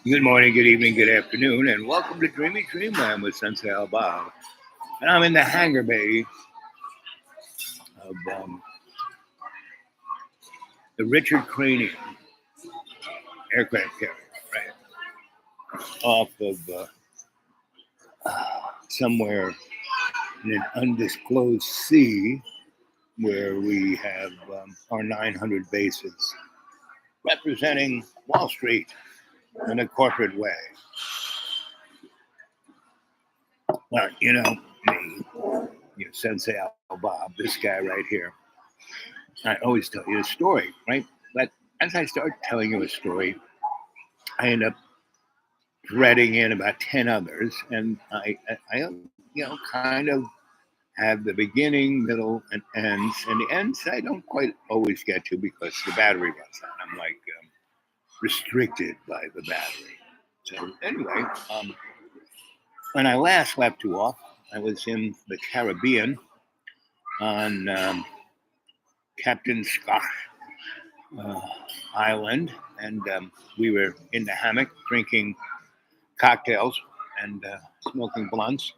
Good morning, good evening, good afternoon, and welcome to Dreamy Dreamland with Sensei Al Bob. And I'm in the hangar bay of the Richard Cranium aircraft carrier, right off of somewhere in an undisclosed sea where we have our 900 bases representing Wall Street in a corporate way. Well, me, Sensei Al Bob, this guy right here. I always tell you a story, right? But as I start telling you a story, I end up threading in about 10 others, and kind of have the beginning, middle, and ends. And the ends I don't quite always get to because the battery runs out. I'm like restricted by the battery. So anyway, when I last left you off, I was in the Caribbean on Captain Scott uh, Island, and we were in the hammock drinking cocktails and smoking blunts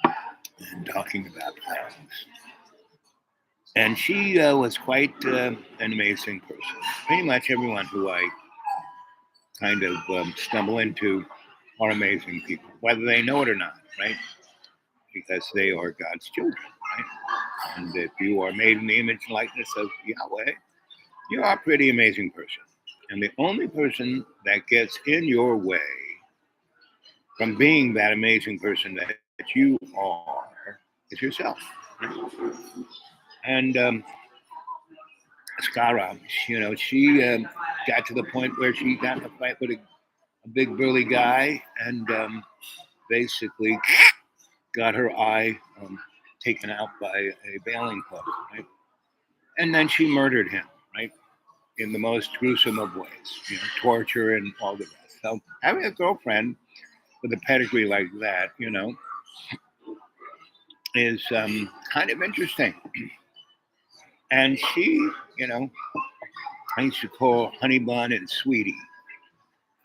and talking about things. And she was quite an amazing person. Pretty much everyone who I kind of stumble into are amazing people, whether they know it or not, right? Because they are God's children, right? And if you are made in the image and likeness of Yahweh, you are a pretty amazing person. And the only person that gets in your way from being that amazing person that you are is yourself. And Skara, she got to the point where she got in a fight with a big burly guy and basically got her eye taken out by a bailing club, right? And then she murdered him, right? In the most gruesome of ways, torture and all the rest. So having a girlfriend with a pedigree like that, is kind of interesting. And she, I used to call Honey Bun and Sweetie,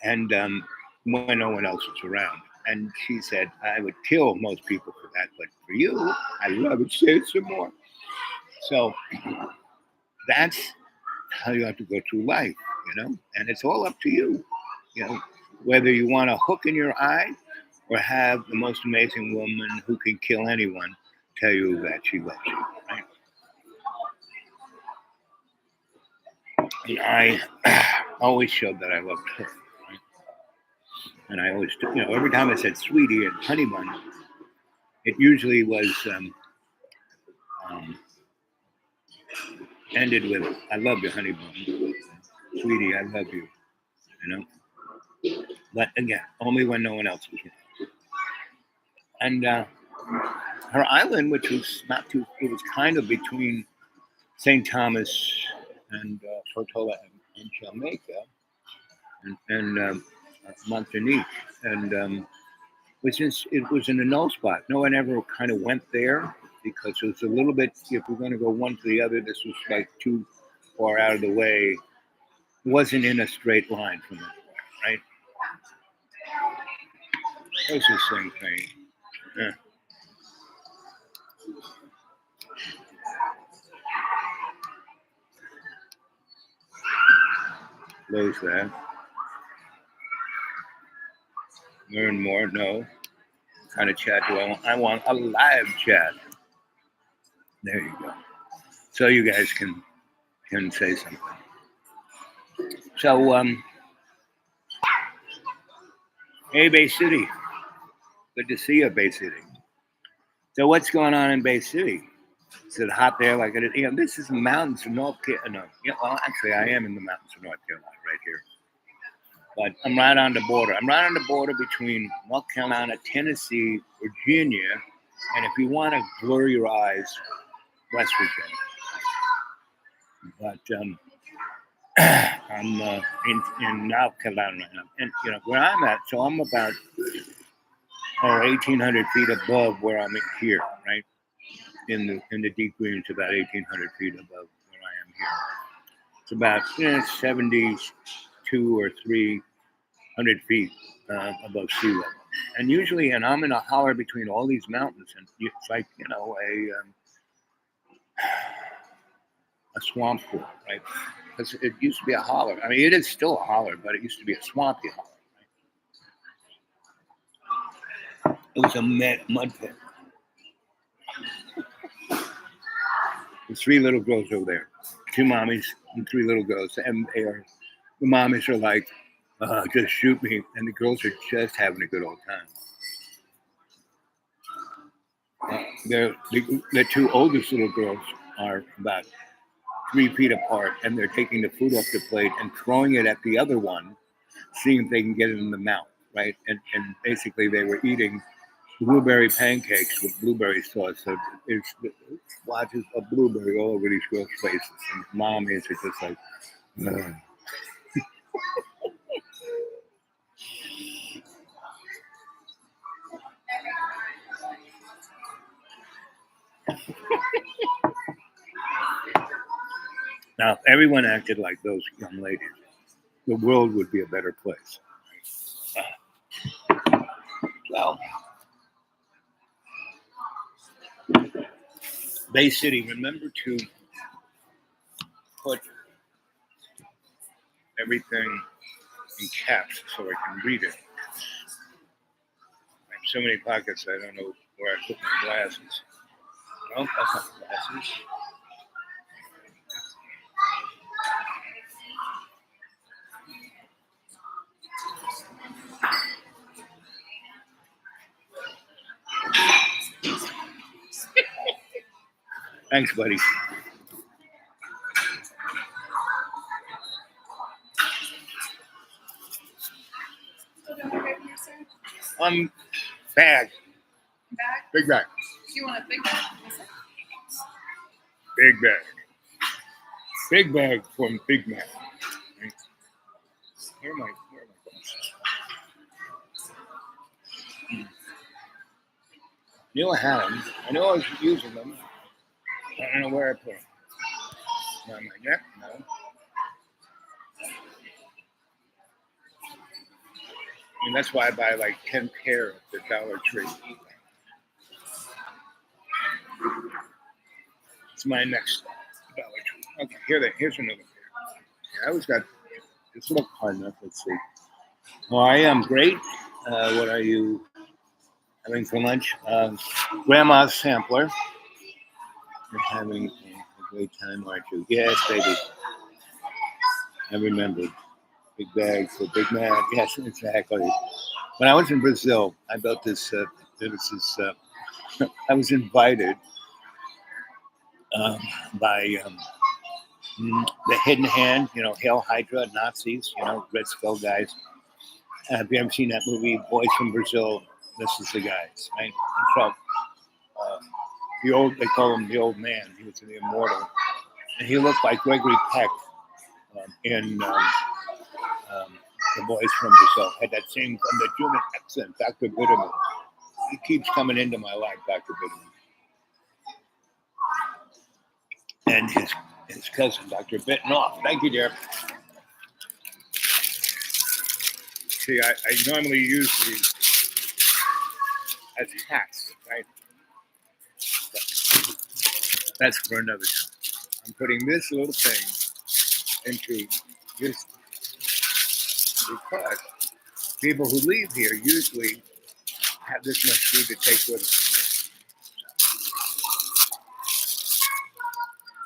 and when no one else was around. And she said, I would kill most people for that, but for you, I love it. Say it some more. So that's how you have to go through life, and it's all up to you, you know, whether you want a hook in your eye or have the most amazing woman who can kill anyone tell you that she loves you, right? And I always showed that I loved her, right? And I always, every time I said sweetie and honey bun, it usually was um, ended with "I love you, honey bun," sweetie, I love you, you know. But again, only when no one else was around. And her island, which was not too, it was kind of between St. Thomas and Tortola and Jamaica and Montanique, and it was in a null spot. No one ever kind of went there because it was a little bit. If we're going to go one to the other, this was like too far out of the way. It wasn't in a straight line from anywhere, right? It was the same thing. Yeah. Close that. Learn more. No. What kind of chat do I want? I want a live chat. There you go. So you guys can say something. So hey Bay City, good to see you, Bay City. So what's going on in Bay City? Is it hot there? Like it? This is the mountains of North Carolina. No, well, actually, I am in the mountains of North Carolina right here. But I'm right on the border. I'm right on the border between North Carolina, Tennessee, Virginia, and if you want to blur your eyes, West Virginia. But I'm in North Carolina right now. And where I'm at, so I'm about 1,800 feet above where I'm here, right? In the deep greens, about 1,800 feet above where I am here. It's about 72 200 or 300 feet above sea level. And usually, and I'm in a holler between all these mountains, and it's like, a swamp pool, right? Because it used to be a holler. I mean, it is still a holler, but it used to be a swampy holler. Right? It was a mud pit. There's 3 little girls over there, 2 mommies and 3 little girls, and the mommies are like, just shoot me, and the girls are just having a good old time. The 2 oldest little girls are about 3 feet apart, and they're taking the food off the plate and throwing it at the other one, seeing if they can get it in the mouth, right? And basically, they were eating blueberry pancakes with blueberry sauce. So it's splotches of blueberry all over these girls' faces, and mommies are just like, ugh. Now, if everyone acted like those young ladies, the world would be a better place. Well, Bay City, remember to put everything in caps so I can read it. I have so many pockets, I don't know where I put my glasses. No, that's not glasses. Thanks, buddy. Bag. Big bag. You want a big bag? Big bag. Big bag from Big Mac. Right? Where are my glasses? Knew I had them. I know I was using them. I don't know where I put them. On my neck? No. And that's why I buy like 10 pair at the Dollar Tree. It's my next Dollar Tree. Okay, here's another pair. I always got this little fun enough. Let's see. Oh, I am great. What are you having for lunch? Grandma's sampler. You're having a great time, aren't you? Yes, baby. I remembered. Big bag for Big Mac. Yes, exactly. When I was in Brazil, I built this. I was invited by the Hidden Hand, Hail Hydra, Nazis, Red Skull guys. Have you ever seen that movie, Boys from Brazil? This is the guys, right? And so, they call him the old man. He was the immortal. And he looked like Gregory Peck in The Boys from Brazil. Had that same the German accent, Dr. Bitterman. He keeps coming into my life, Dr. Bitterman. And his cousin, Dr. Bittenoff. Thank you, dear. See, I normally use these as hats, right? But that's for another time. I'm putting this little thing into this because people who leave here usually have this much food to take with them.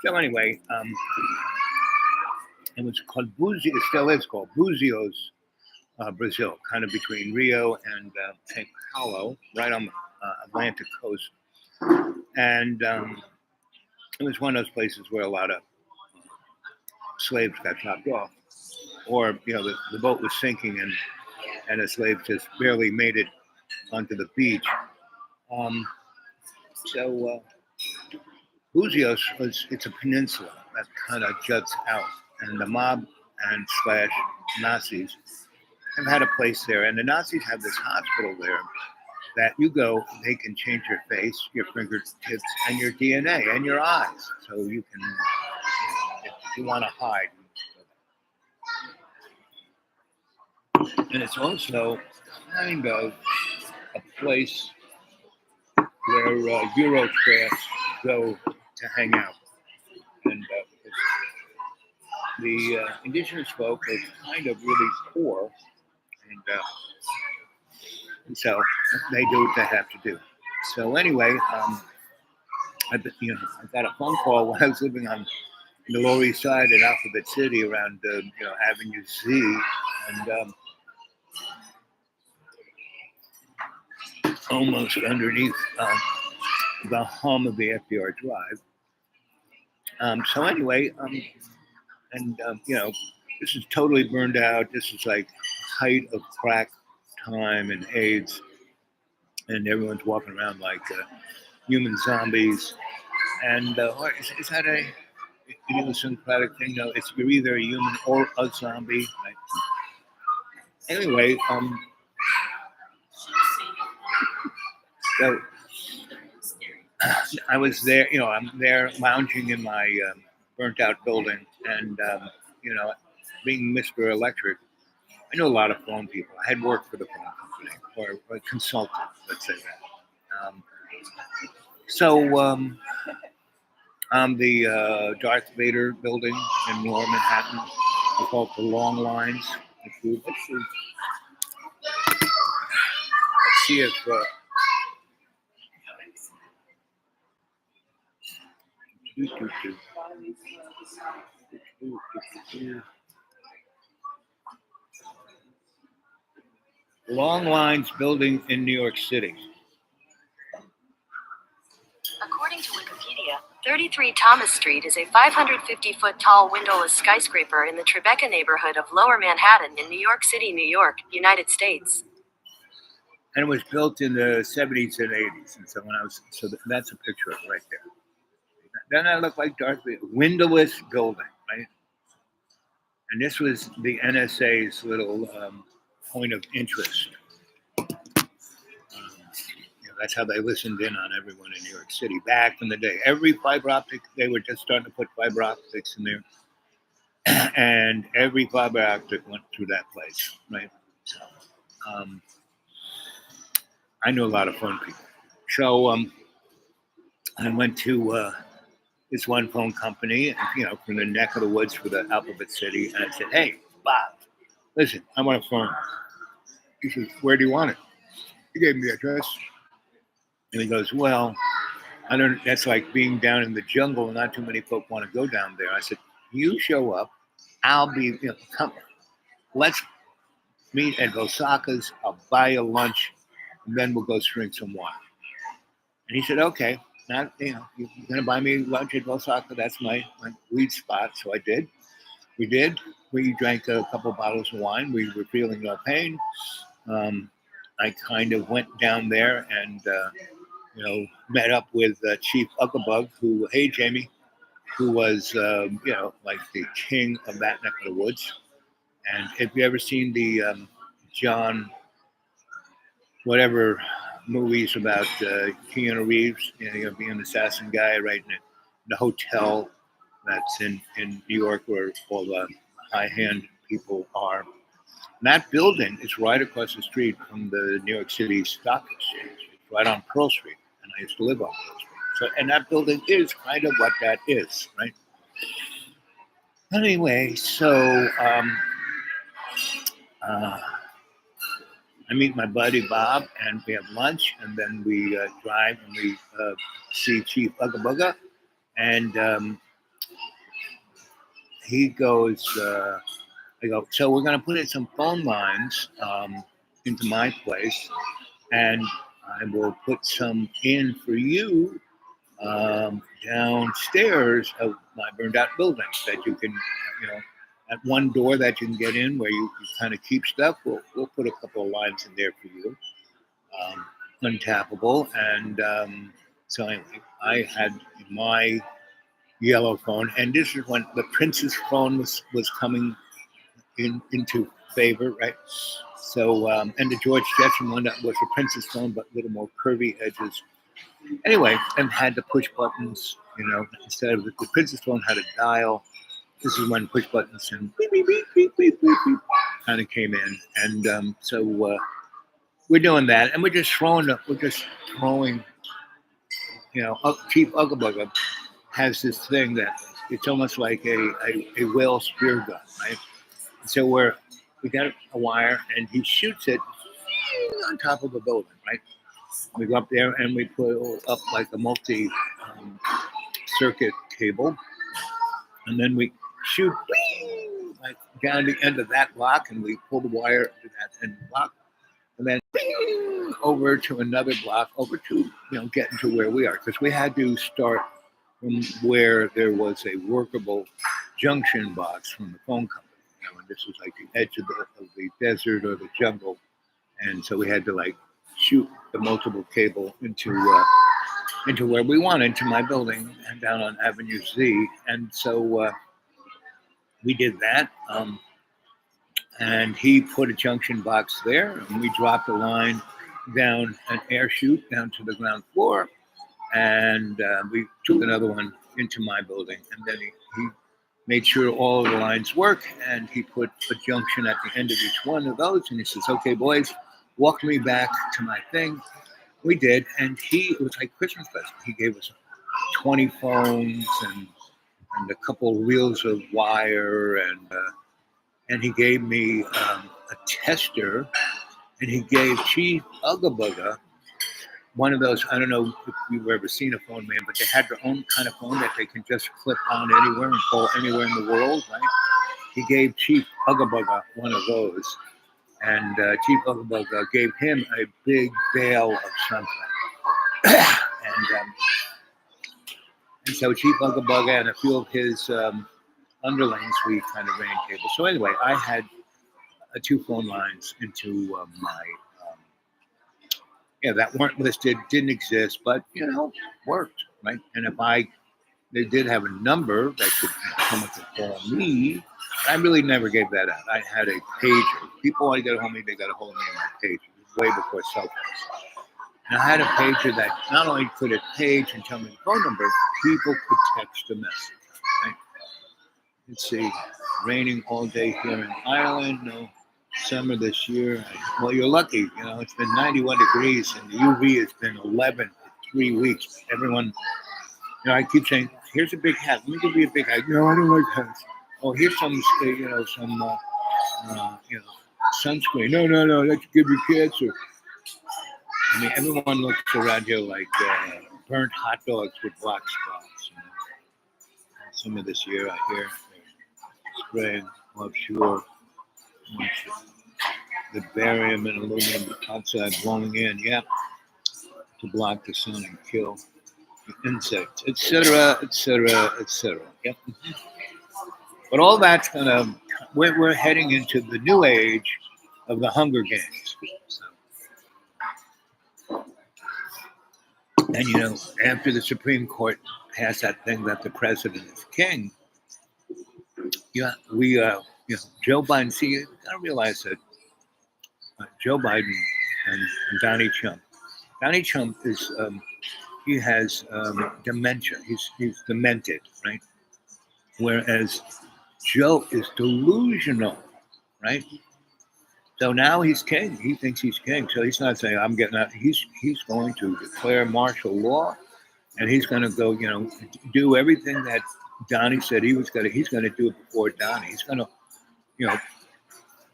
So anyway, it was called Búzios. It still is called Búzios, Brazil, kind of between Rio and São Paulo, right on the Atlantic coast. And it was one of those places where a lot of slaves got chopped off, or the boat was sinking and the slaves just barely made it onto the beach. So Búzios it's a peninsula that kind of juts out, and the mob and slash Nazis have had a place there, and the Nazis have this hospital there that you go, they can change your face, your fingertips, and your DNA, and your eyes, so you can, if you want to hide. And it's also kind of a place where Eurocrafts go to hang out. And the indigenous folk are kind of really poor, and so they do what they have to do. So anyway, I got a phone call when I was living on the Lower East Side in Alphabet City around Avenue Z, and almost underneath the hum of the FDR Drive. So anyway, this is totally burned out. This is like height of crack time and AIDS, and everyone's walking around like human zombies. And is that a idiosyncratic thing? No, it's you're either a human or a zombie. Right? Anyway, so I was there. I'm there lounging in my burnt out building, and being Mr. Electric, I know a lot of phone people. I had worked for the phone company or a consultant, let's say that. So the Darth Vader building in Lower Manhattan. We call it the Long Lines. Let's see if. Long Lines building in New York City. According to Wikipedia, 33 Thomas Street is a 550-foot tall windowless skyscraper in the Tribeca neighborhood of Lower Manhattan in New York City, New York, United States. And it was built in the 70s and 80s. And so that's a picture of it right there. Doesn't that look like Darth Vader? Windowless building, right? And this was the NSA's little point of interest. That's how they listened in on everyone in New York City back in the day. Every fiber optic, they were just starting to put fiber optics in there. And every fiber optic went through that place, right? So I knew a lot of phone people. So I went to this one phone company, from the neck of the woods for the Alphabet City. And I said, hey, Bob, listen, I want a phone. He says, where do you want it? He gave me the address. And he goes, well, that's like being down in the jungle and not too many folk want to go down there. I said, you show up, I'll be, come, let's meet at Osaka's, I'll buy you lunch, and then we'll go drink some wine. And he said, okay, you're going to buy me lunch at Osaka, that's my weed spot. So I did. We did. We drank a couple of bottles of wine. We were feeling no pain. I kind of went down there and, met up with Chief Uckabug, hey, Jamie, who was, like the king of that neck of the woods. And have you ever seen the John, whatever movies about Keanu Reeves, being an assassin guy, right in the hotel that's in New York where all the high-hand people are. And that building is right across the street from the New York City Stock Exchange. It's right on Pearl Street. And I used to live on Pearl Street. So, and that building is kind of what that is, right? Anyway, so I meet my buddy Bob, and we have lunch, and then we drive and we see Chief Uggabugga, and he goes, I go, so we're going to put in some phone lines into my place, and I will put some in for you downstairs of my burned out building that you can, at one door that you can get in where you kind of keep stuff. We'll put a couple of lines in there for you, untappable. And so anyway, I had my yellow phone, and this is when the Princess phone was coming into favor, right? So, and the George Jetson one that was a Princess phone, but a little more curvy edges. Anyway, and had the push buttons, instead of the Princess phone had a dial. This is when push buttons and beep, beep, beep, beep, beep, beep, beep. kind of came in, and so we're doing that, and we're just throwing, Chief Ugga Bugga has this thing that it's almost like a whale spear gun, right? So we got a wire, and he shoots it on top of a building, right? We go up there and we pull up like a multi circuit cable, and then we shoot like down the end of that block, and we pull the wire to that end block, and then over to another block, over to getting to where we are, because we had to start from where there was a workable junction box from the phone company. And this was like the edge of the desert or the jungle, and so we had to like shoot the multiple cable into where we want, into my building and down on Avenue Z, and so we did that. And he put a junction box there, and we dropped a line down an air chute down to the ground floor, and we took another one into my building, and then he made sure all of the lines work, and he put a junction at the end of each one of those, and he says, "Okay, boys, walk me back to my thing." We did, and it was like Christmas present. He gave us 20 phones and a couple reels of wire, and he gave me a tester, and he gave Chief Ugga Bugga one of those. I don't know if you've ever seen a phone, man, but they had their own kind of phone that they can just clip on anywhere and call anywhere in the world, right? He gave Chief Ugga Bugga one of those, and Chief Ugga Bugga gave him a big bale of something. And so Chief Ugga Bugga and a few of his underlings, we kind of ran cable. So anyway, I had 2 phone lines into my that weren't listed, didn't exist, but worked, right? And if they did have a number that could someone could call me. I really never gave that out. I had a pager. People want to get a hold of me, they got a hold of me on my pager. It was way before cell phones. And I had a pager that not only could it page and tell me the phone number, people could text a message. Right? Let's see, raining all day here in Ireland. No summer this year. Well, you're lucky. It's been 91 degrees, and the UV has been 11 for 3 weeks. Everyone, I keep saying, "Here's a big hat. Let me give you a big hat." No, I don't like hats. Oh, here's some sunscreen. No, that you give your kids. Or, I mean, everyone looks around here like burnt hot dogs with black spots. Some of this year, I hear spraying offshore the barium and aluminum oxide blowing in, to block the sun and kill the insects, etc., etc., etc. Yep. But all that's we're heading into the new age of the Hunger Games. So, and after the Supreme Court passed that thing that the president is king, we Joe Biden. See, you gotta realize that Joe Biden and Donnie Trump. Donnie Trump is he has dementia. He's demented, right? Whereas Joe is delusional, right? So now he's king. He thinks he's king. So he's not saying I'm getting out. He's going to declare martial law, and he's going to go, do everything that Donnie said he was going to. He's going to do it before Donnie. He's going to,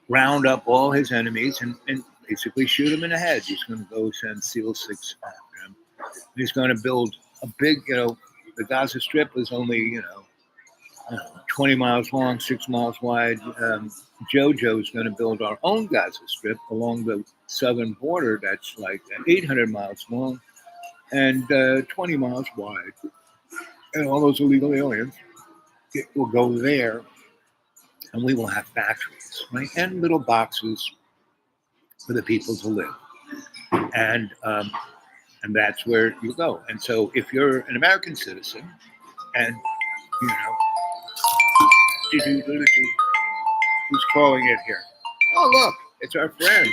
round up all his enemies and basically shoot him in the head. He's going to go send SEAL 6 after him. He's going to build a big, the Gaza Strip is only, 20 miles long, 6 miles wide. JoJo's going to build our own Gaza Strip along the southern border that's like 800 miles long and 20 miles wide. And all those illegal aliens will go there, and we will have factories, right? And little boxes for the people to live. And that's where you go. And so if you're an American citizen and, who's calling it here? Oh, look, it's our friend.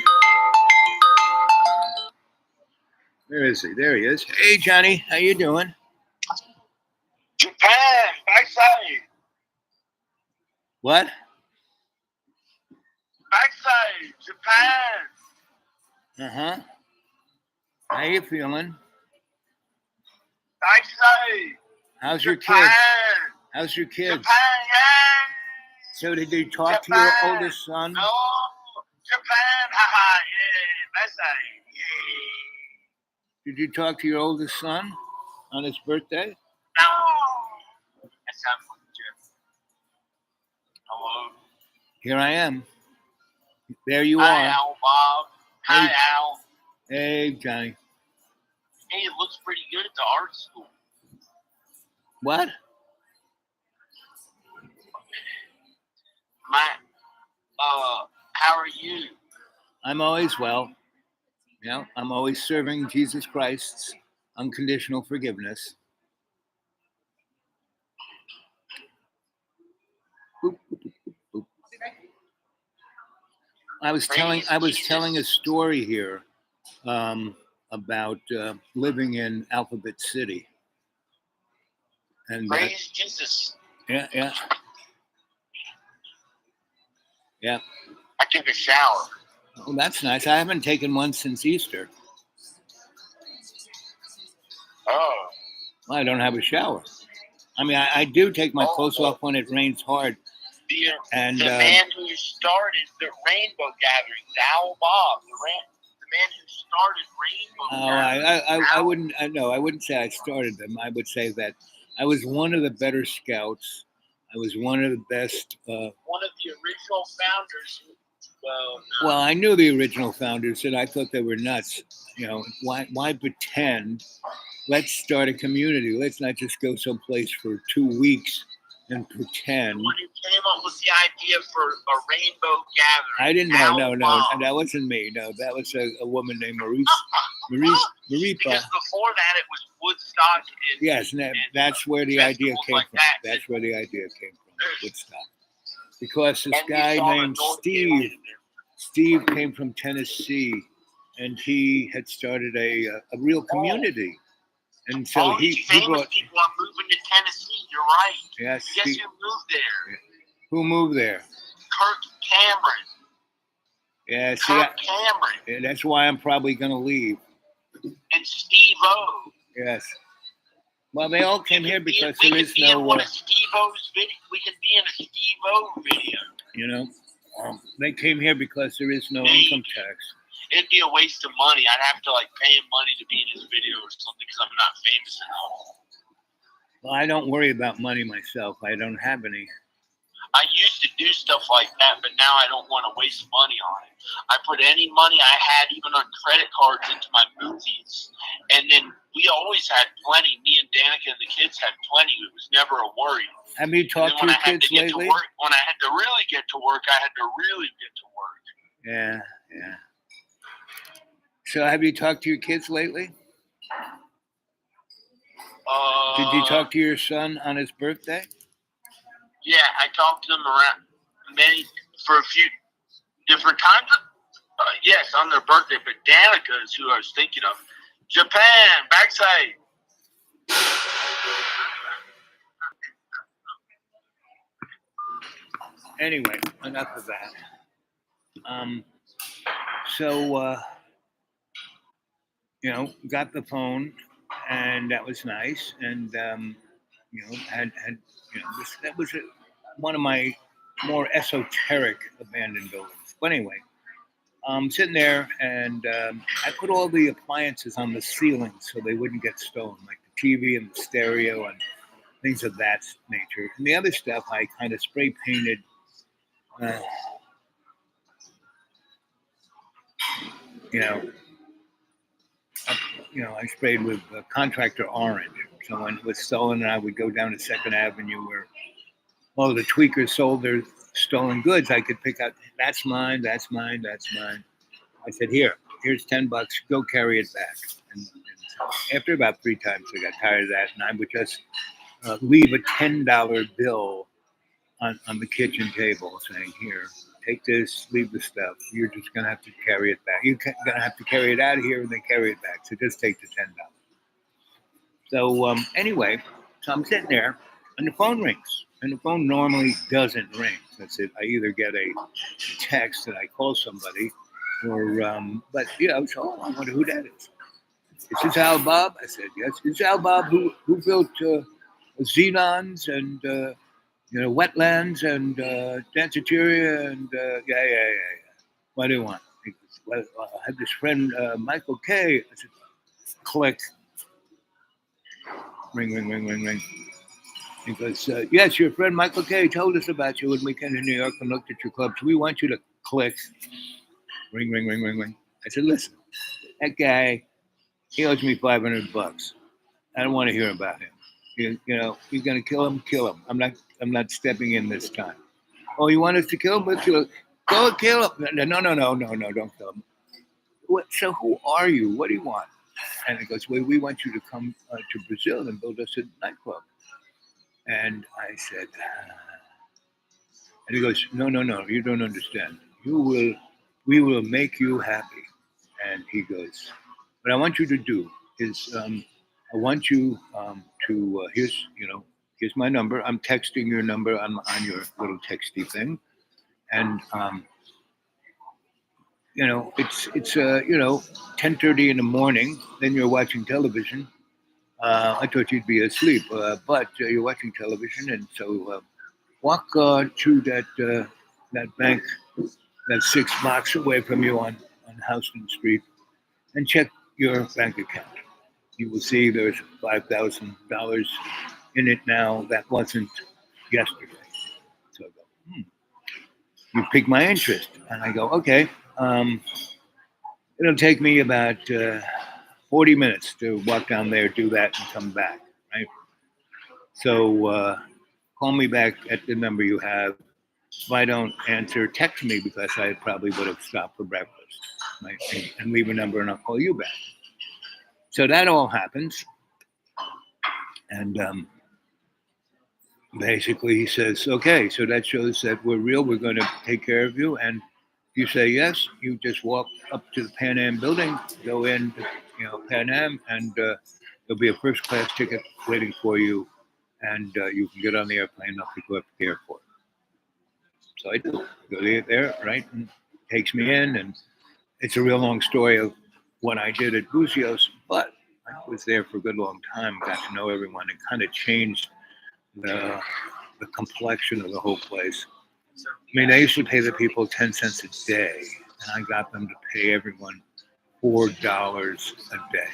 Where is he? There he is. Hey, Johnny, how you doing? Japan, I say. What? Backside, Japan. Uh-huh. How you feeling? Backside, How's your Japan. kids? How's your kids? Japan, yeah. So did you talk to your Japan. oldest son? No, Japan, haha, yeah. Backside, yeah. Did you talk to your oldest son on his birthday? No. That's not fun, Jeff. Hello. Here I am. There you Hi, are. Al, Bob. Hi, Hey. Al. Hey, Johnny. Hey, it looks pretty good at the art school. What? How are you? I'm always well. You know, I'm always serving Jesus Christ's unconditional forgiveness. Boop, boop, boop, boop, boop. I was telling a story here about living in Alphabet City, and Praise Jesus. yeah. I took a shower. Oh, that's nice. I haven't taken one since Easter. Oh. Well, I don't have a shower. I mean, I do take my Oh, clothes oh. off when it rains hard. And The man who started the rainbow gatherings, Al Bob, the man who started rainbow gatherings. I wouldn't say I started them. I would say that I was one of the better scouts. I was one of the best. One of the original founders. Well, I knew the original founders, and I thought they were nuts. You know, why pretend? Let's start a community. Let's not just go someplace for 2 weeks and pretend. When you came up with the idea for a rainbow gathering, I didn't know. Al No, Bob. that wasn't me. No, that was a woman named Maripa. Because before that, it was Woodstock. Yes, that's where the idea festivals came like from. that. That's where the idea came from. Woodstock. Because this And we guy saw named adult kids. Steve came from Tennessee, and he had started a real community. And so All he these famous brought. people are moving to Tennessee. You're right. Yes. Guess who moved there? Who moved there? Kirk Cameron. Yeah. See, Kirk Cameron yeah, that's why I'm probably going to leave. and Steve O. Yes. Well, they all came here because we there could is be in no. one of Steve O's video. We could be in a Steve O video. You know, they came here because there is no Maybe. income tax. It'd be a waste of money. I'd have to pay him money to be in his video or something because I'm not famous enough. Well, I don't worry about money myself. I don't have any. I used to do stuff like that, but now I don't want to waste money on it. I put any money I had, even on credit cards, into my movies. And then we always had plenty. Me and Danica and the kids had plenty. It was never a worry. Have you talked to your kids lately? When I had to really get to work, I had to really get to work. Yeah. So have you talked to your kids lately? Did you talk to your son on his birthday? Yeah, I talked to them for a few different times. Yes, on their birthday, but Danica is who I was thinking of. Japan, backside. Anyway, enough of that. Got the phone, and that was nice. And that was one of my more esoteric abandoned buildings. But anyway, I'm sitting there, and I put all the appliances on the ceiling so they wouldn't get stolen, like the TV and the stereo and things of that nature. And the other stuff, I kind of spray painted. I sprayed with contractor orange. So when it was stolen, and I would go down to Second Avenue where all the tweakers sold their stolen goods, I could pick out, that's mine, that's mine, that's mine. I said, here's $10, go carry it back. And so after about 3 times, I got tired of that, and I would just leave a $10 bill on the kitchen table saying, here, take this, leave the stuff. You're just going to have to carry it back. You're going to have to carry it out of here and then carry it back. So just take the $10. So anyway, so I'm sitting there and the phone rings. And the phone normally doesn't ring. That's it. I either get a text and I call somebody, or but so I wonder who that is. Is this Al Bob? I said, yes. Is Al Bob who built Xenons and wetlands and Danceteria and yeah. What do you want? He goes, well, I have this friend Michael K. I said, click. Ring. He goes, yes, your friend Michael K. told us about you when we came to New York and looked at your clubs. We want you to click. Ring. I said, listen, that guy, he owes me $500. I don't want to hear about him. You're going to kill him, kill him. I'm not stepping in this time. Oh, you want us to kill him? Let's kill him. Go kill him. No, don't kill him. What? So who are you? What do you want? And he goes, well, we want you to come to Brazil and build us a nightclub. And I said, and he goes, no, you don't understand. We will make you happy. And he goes, what I want you to do is, I want you to, here's my number. I'm texting your number. I'm on your little texty thing. And, it's 10:30 in the morning. Then you're watching television. I thought you'd be asleep, but you're watching television, and so walk to that bank that's 6 blocks away from you on Houston Street, and check your bank account. You will see there's $5,000 in it now. That wasn't yesterday. So I go, you piqued my interest, and I go, okay. It'll take me about 40 minutes to walk down there, do that, and come back, right? So call me back at the number you have. If I don't answer, text me, because I probably would have stopped for breakfast, right? And leave a number and I'll call you back. So that all happens. And basically he says, okay, so that shows that we're real. We're going to take care of you. And you say yes, you just walk up to the Pan Am building, go in, Pan Am, and there'll be a first-class ticket waiting for you, and you can get on the airplane up to go up to the airport. So I do. Go there, right, and takes me in, and it's a real long story of what I did at Buzios, but I was there for a good long time, got to know everyone, and kind of changed the complexion of the whole place. I mean, I used to pay the people 10 cents a day, and I got them to pay everyone $4 a day,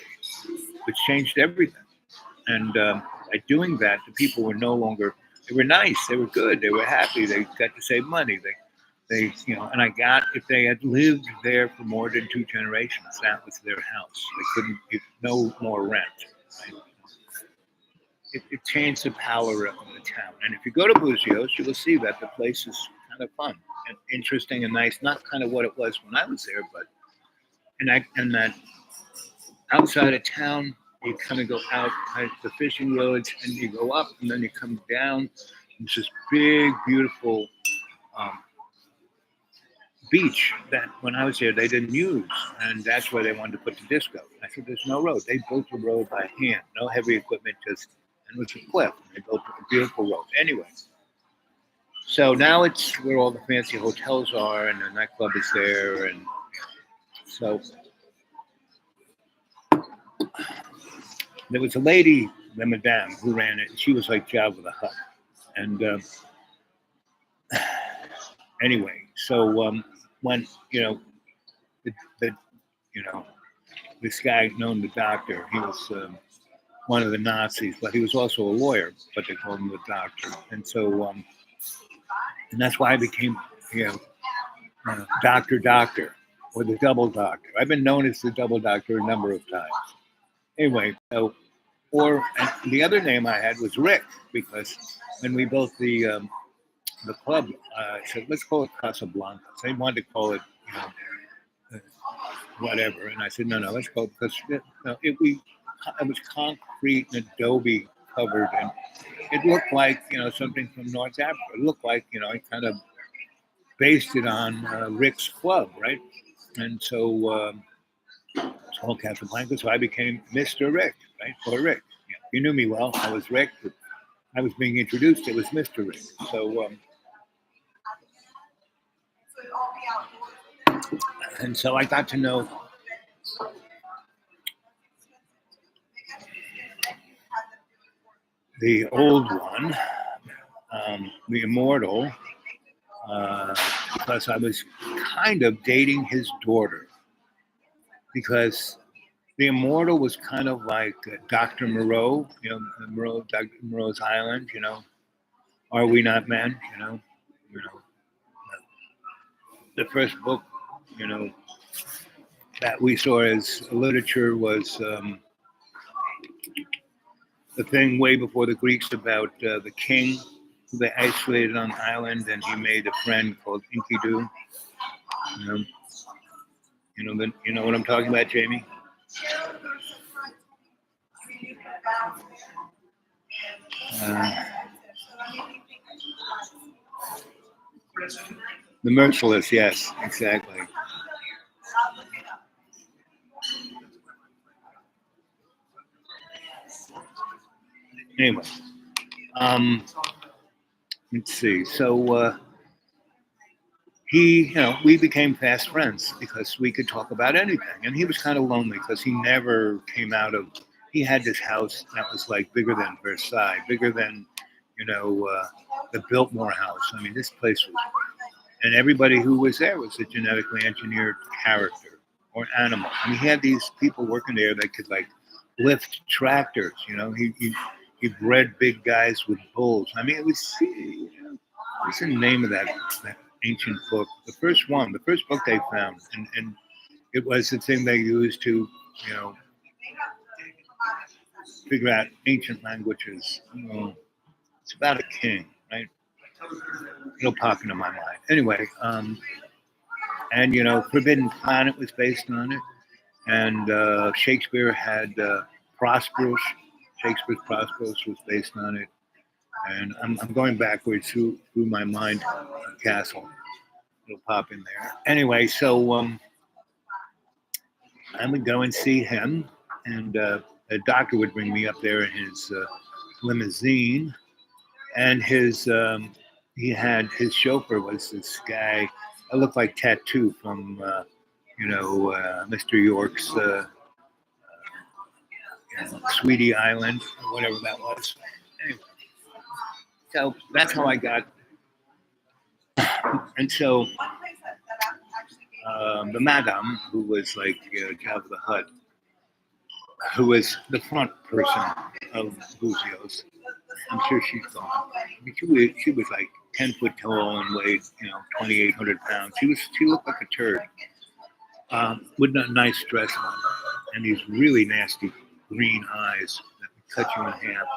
which changed everything. And by doing that, the people were no longer, they were nice, they were good, they were happy, they got to save money. They and I got, if they had lived there for more than 2 generations, that was their house. They couldn't get no more rent, right? It changed the power of the town. And if you go to Buzios, you will see that the place is kind of fun and interesting and nice. Not kind of what it was when I was there, but and that outside of town, you kind of go out at the fishing village and you go up and then you come down. It's this big, beautiful beach that when I was there, they didn't use. And that's where they wanted to put the disco. I said, there's no road. They built the road by hand, no heavy equipment, just, and it was a cliff. They built a beautiful road. Anyway, so now it's where all the fancy hotels are and the nightclub is there. And so there was a lady, the madame, who ran it, and she was like Jabba the Hutt. And anyway, so when this guy known the doctor, he was one of the Nazis, but he was also a lawyer, but they called him the doctor. And so, and that's why I became, Doctor, or the double doctor. I've been known as the double doctor a number of times. Anyway, so, and the other name I had was Rick, because when we built the club, I said, let's call it Casablanca. So they wanted to call it, whatever. And I said, no, let's call it, because it was concrete and adobe covered, and it looked like, something from North Africa. It looked like, I kind of based it on Rick's club, right? And so it's called Casablanca, so I became Mr. Rick, right? Or Rick. Yeah, you knew me well. I was Rick. I was being introduced. It was Mr. Rick. So And so I got to know the old one, the immortal, because I was kind of dating his daughter. Because the immortal was kind of like Dr. Moreau, Dr. Moreau's Island, Are We Not Men, the first book, that we saw as literature was the thing way before the Greeks about the king who they isolated on the island, and he made a friend called Enkidu. You know, you know what I'm talking about, Jamie? The Merciless, yes, exactly. Anyway, let's see. So we became fast friends because we could talk about anything. And he was kind of lonely because he never came out of. He had this house that was like bigger than Versailles, bigger than, the Biltmore House. I mean, this place was, and everybody who was there was a genetically engineered character or animal. I mean, he had these people working there that could like lift tractors. He bred big guys with bulls. I mean, it was. What's the name of that ancient book? The first book they found, and it was the thing they used to, figure out ancient languages. It's about a king, right? It'll pop into my mind. Anyway, and Forbidden Planet was based on it, and Shakespeare had Prosperous. Shakespeare's Prosperous was based on it, and I'm going backwards through my mind. Castle, it'll pop in there. Anyway, so I would go and see him, and a doctor would bring me up there in his limousine, and he had his chauffeur was this guy that looked like Tattoo from Mr. York's Sweetie Island or whatever that was. Anyway, so that's how I got. And so the madam, who was like Jabba the Hutt, who was the front person of Buzios, I'm sure she's gone. I mean, she was like 10 foot tall and weighed 2,800 pounds. She looked like a turd with a nice dress on and these really nasty green eyes that would cut you in half.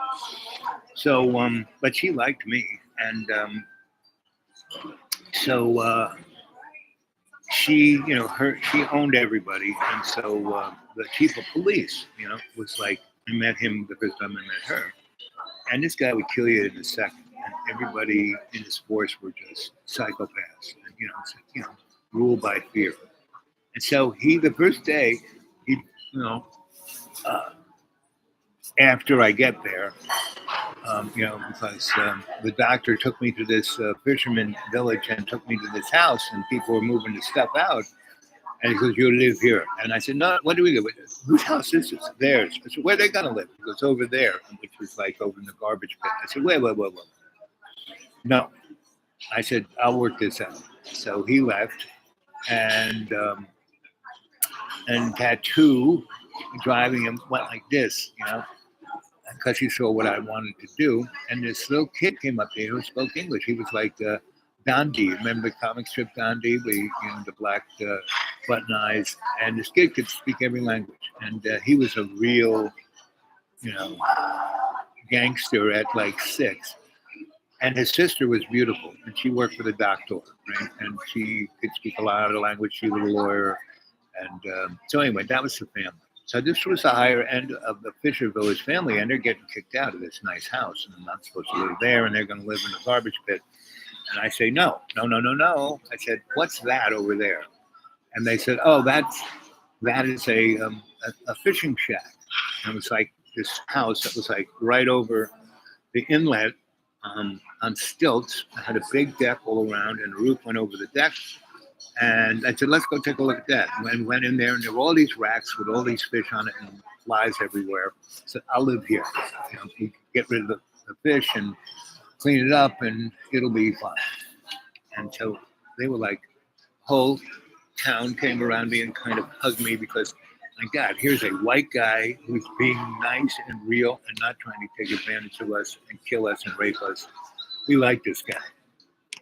So, but she liked me, and so she, she owned everybody, and so the chief of police, was like, I met him the first time I met her, and this guy would kill you in a second, and everybody in his force were just psychopaths, and ruled by fear. And so the first day, after I get there, because the doctor took me to this fisherman village and took me to this house, and people were moving the stuff out. And he goes, "You live here?" And I said, "No, what do we live with? Whose house is this?" Theirs. I said, "Where are they going to live?" He goes, "Over there," which was like over in the garbage pit. I said, wait. No. I said, "I'll work this out." So he left, and Tattoo driving him went like this, because he saw what I wanted to do. And this little kid came up there who spoke English. He was like Gandhi. Remember the comic strip Gandhi? The black button eyes. And this kid could speak every language. And he was a real, gangster at like 6. And his sister was beautiful. And she worked for the doctor, right? And she could speak a lot of the language. She was a lawyer. And so anyway, that was the family. So this was the higher end of the Fisher Village family, and they're getting kicked out of this nice house, and they're not supposed to live there, and they're going to live in a garbage pit. And I say, no. I said, "What's that over there?" And they said, "Oh, that is a fishing shack." And it was like this house that was like right over the inlet on stilts. It had a big deck all around, and the roof went over the deck. And I said, let's go take a look at that. And we went in there, and there were all these racks with all these fish on it and flies everywhere. So I'll live here. You know, you get rid of the fish and clean it up, and it'll be fine. And so they were like, whole town came around me and kind of hugged me because, my God, here's a white guy who's being nice and real and not trying to take advantage of us and kill us and rape us. We like this guy.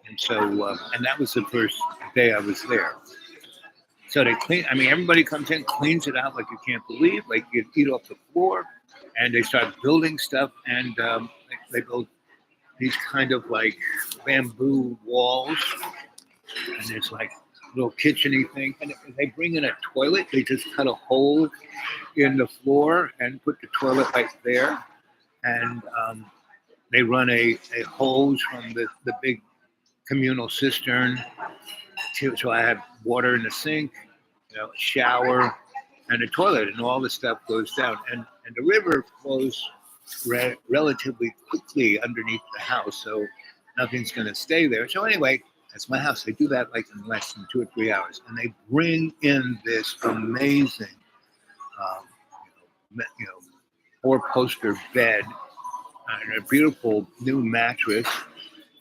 And so, and that was the first day I was there. So they clean, I mean, everybody comes in, cleans it out like you can't believe, like you eat off the floor, and they start building stuff, and they build these kind of like bamboo walls, and there's like little kitchen-y thing, and they bring in a toilet. They just cut a hole in the floor and put the toilet right there, and they run a hose from the big communal cistern so I have water in the sink, you know, a shower, and a toilet, and all the stuff goes down, and the river flows relatively quickly underneath the house, so nothing's going to stay there. So anyway, that's my house. They do that like in less than 2 or 3 hours, and they bring in this amazing, you know, 4-poster bed and a beautiful new mattress,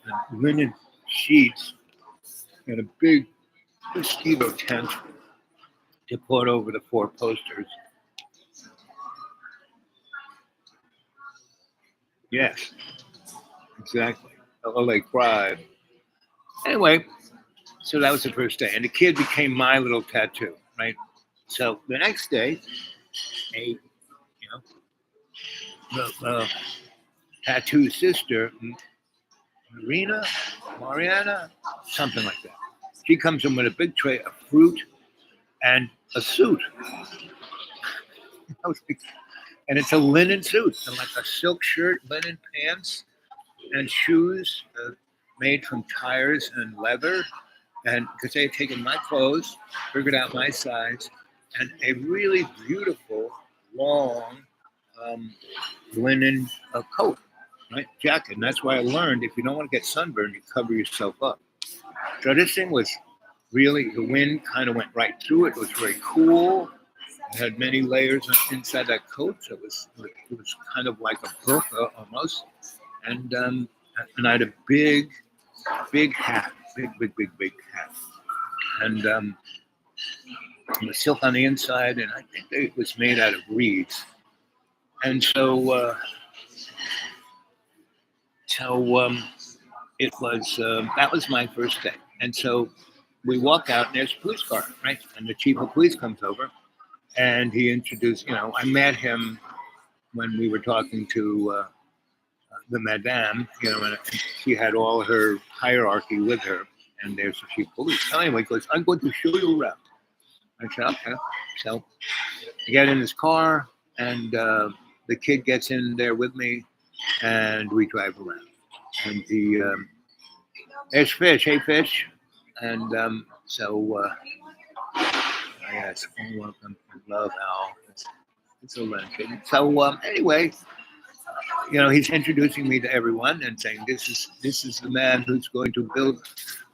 and linen sheets, and a big mosquito tent to put over the 4 posters. Yes, exactly. LA Pride. Anyway, so that was the first day, and the kid became my little tattoo, right? So the next day, a the tattoo sister, Mariana, something like that. She comes in with a big tray of fruit and a suit. And it's a linen suit, and like a silk shirt, linen pants, and shoes made from tires and leather. And because they had taken my clothes, figured out my size, and a really beautiful, long linen coat, right? Jacket. And that's why I learned if you don't want to get sunburned, you cover yourself up. So this thing was really, the wind kind of went right through it. It was very cool. It had many layers inside that coat. So it was kind of like a burqa almost. And I had a big hat, big hat. And it was silk on the inside, and I think it was made out of reeds. And so it was, that was my first day. And so we walk out, and there's a police car, right? And the chief of police comes over, and he introduced, I met him when we were talking to the madame, and she had all her hierarchy with her, and there's the chief of police. So anyway, he goes, I'm going to show you around. I said, okay. So I get in his car, and the kid gets in there with me, and we drive around. And there's Fish, hey Fish. And yes, welcome to Love Al. It's a legend. So anyway, he's introducing me to everyone and saying, this is the man who's going to build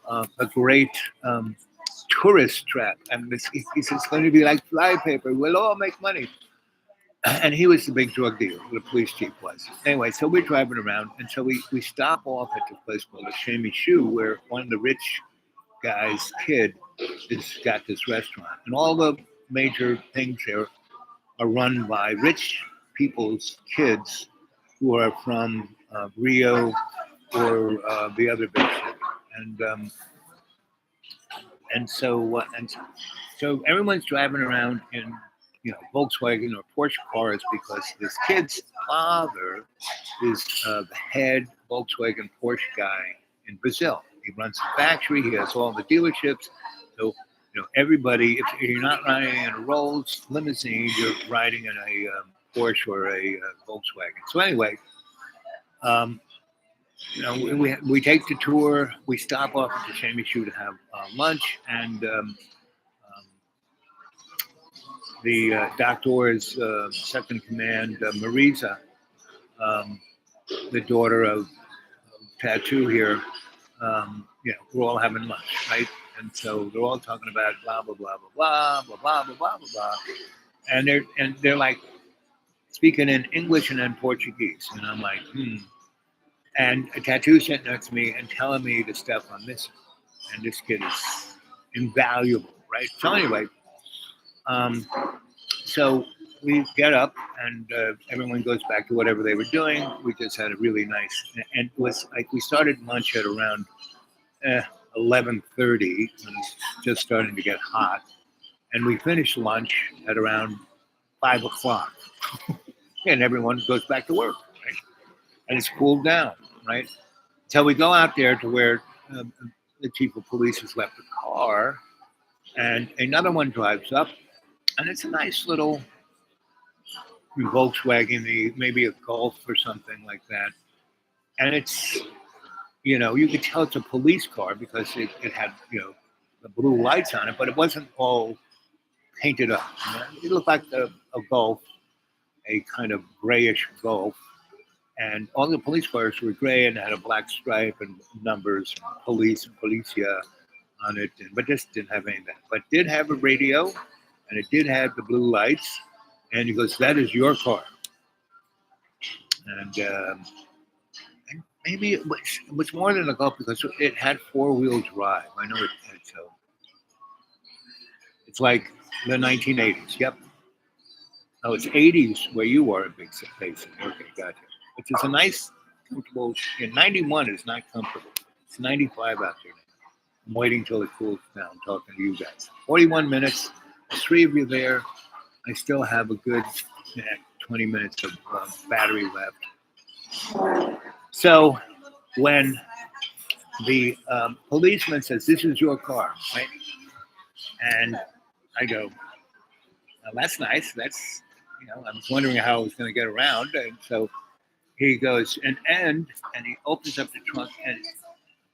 a great tourist trap. And he says it's going to be like flypaper. We'll all make money. And he was the big drug dealer, the police chief was. Anyway, so we're driving around, and so we stop off at the place called the Chez Michou, where one of the rich guy's kid has got this restaurant. And all the major things there are run by rich people's kids who are from Rio or the other big city. And so everyone's driving around in Volkswagen or Porsche cars because this kid's father is the head Volkswagen Porsche guy in Brazil. He runs the factory. He has all the dealerships. So everybody, if you're not riding in a Rolls limousine, you're riding in a Porsche or a Volkswagen. So anyway, we take the tour. We stop off at the Chez Michou to have lunch, and the doctor's second command, Marisa, the daughter of Tattoo here, we're all having lunch, right? And so they're all talking about blah blah blah blah blah blah blah blah blah blah blah, and they're like speaking in English and in Portuguese, and I'm like, And a tattoo sitting next to me and telling me the stuff I'm missing, and this kid is invaluable, right? So anyway, um, so we get up and everyone goes back to whatever they were doing. We just had a really nice, and it was like we started lunch at around 11:30 when it's just starting to get hot, and we finished lunch at around 5 o'clock, and everyone goes back to work, right? And it's cooled down, right? So we go out there to where the chief of police has left the car, and another one drives up, and it's a nice little Volkswagen, maybe a Golf or something like that. And it's, you could tell it's a police car because it had, the blue lights on it, but it wasn't all painted up. It looked like a Golf, a kind of grayish Golf. And all the police cars were gray and had a black stripe and numbers, and police and policia on it, but this didn't have any of that. But did have a radio, and it did have the blue lights. And he goes, "That is your car." And maybe it was more than a Golf because it had four-wheel drive. I know it had so. It's like the 1980s. Yep. No, it's 80s where you were a big basin. Okay, gotcha. Which is a nice, comfortable. In 91 is not comfortable. It's 95 out there now. I'm waiting till it cools down, talking to you guys. 41 minutes. There's three of you there. I still have a good 20 minutes of battery left. So when the policeman says, "This is your car," right? And I go, "Well, that's nice. That's, I was wondering how I was going to get around." And so he goes, and he opens up the trunk, and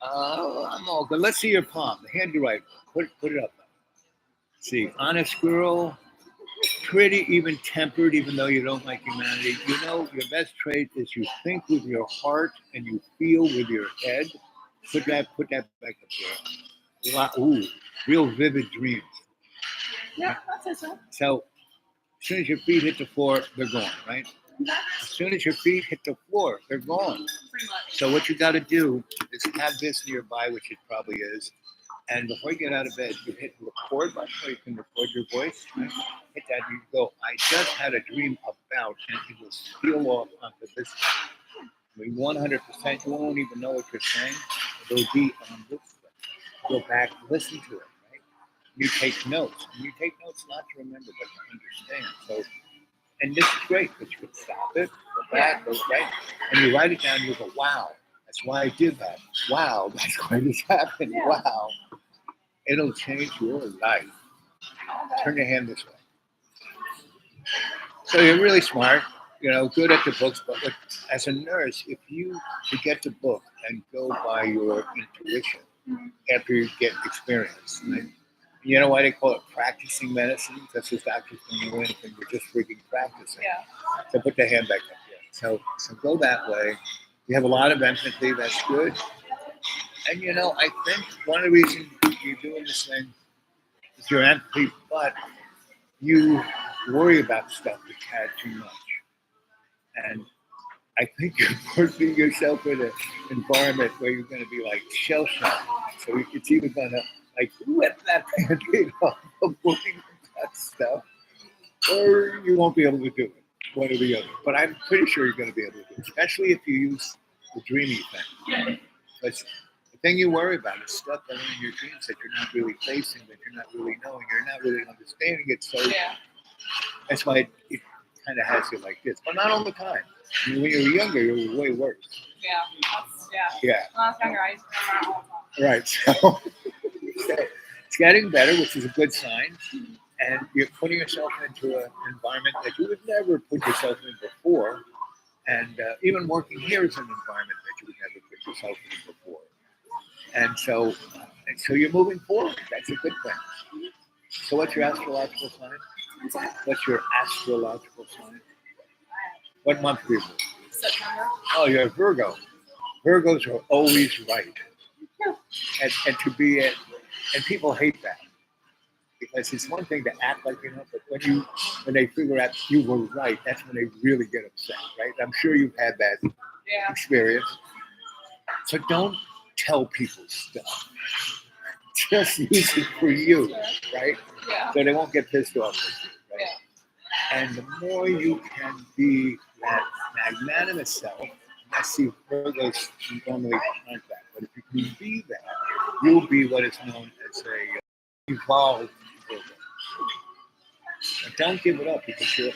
I'm all good. Let's see your palm. The hand you right. Put it up. See, honest girl, pretty even tempered, even though you don't like humanity. Your best trait is you think with your heart and you feel with your head. Put that back up there. Ooh, real vivid dreams. Yeah, that's it. So as soon as your feet hit the floor, they're gone, right? As soon as your feet hit the floor, they're gone. Pretty much. So what you got to do is have this nearby, which it probably is. And before you get out of bed, you hit the record button where you can record your voice. Right? Hit that, and you go, "I just had a dream about," and it will steal off onto this thing. 100%, you won't even know what you're saying. It'll be on this thing. Go back, listen to it, right? You take notes. And you take notes not to remember, but to understand. So, and this is great because you can stop it, go back, go right, and you write it down. You go, "Wow, that's why I did that. Wow, that's why this happened. Yeah. Wow." It'll change your life. Turn your hand this way. So you're really smart, good at the books, but as a nurse, if you forget the book and go by your intuition after you get experience, right? You know why they call it practicing medicine? Because the doctors don't know anything. You're just freaking practicing. Yeah. So put the hand back up here. So go that way. You have a lot of empathy. That's good. And I think one of the reasons you're doing this thing is your empathy, but you worry about stuff that's had too much. And I think you're putting yourself in an environment where you're going to be like shell shocked. So it's either going to rip that band-aid off of looking at that stuff, or you won't be able to do it, one or the other. But I'm pretty sure you're going to be able to do it, especially if you use the dreamy thing. But the thing you worry about is stuff that are in your dreams that you're not really facing, that you're not really knowing, you're not really understanding it. So that's why it kind of has you like this. But not all the time. When you were younger, you were way worse. Yeah. When I was younger, I used to remember all the time. Right. So it's getting better, which is a good sign. And you're putting yourself into an environment that you would never put yourself in before. And even working here is an environment that you would never put yourself in before. And so you're moving forward. That's a good thing. So what's your astrological sign? What's your astrological sign? What month are you born? September. Oh, you're a Virgo. Virgos are always right. And to be And people hate that because it's one thing to act like you know, but when they figure out you were right, that's when they really get upset, right? I'm sure you've had that Yeah. experience. So don't tell people stuff. Just use it for you, right? Yeah. So they won't get pissed off with you, right? Yeah. And the more you can be that magnanimous self, unless you Virgos normally aren't that, but if you can be that, you'll be what is known as a evolved Virgo. But don't give it up because you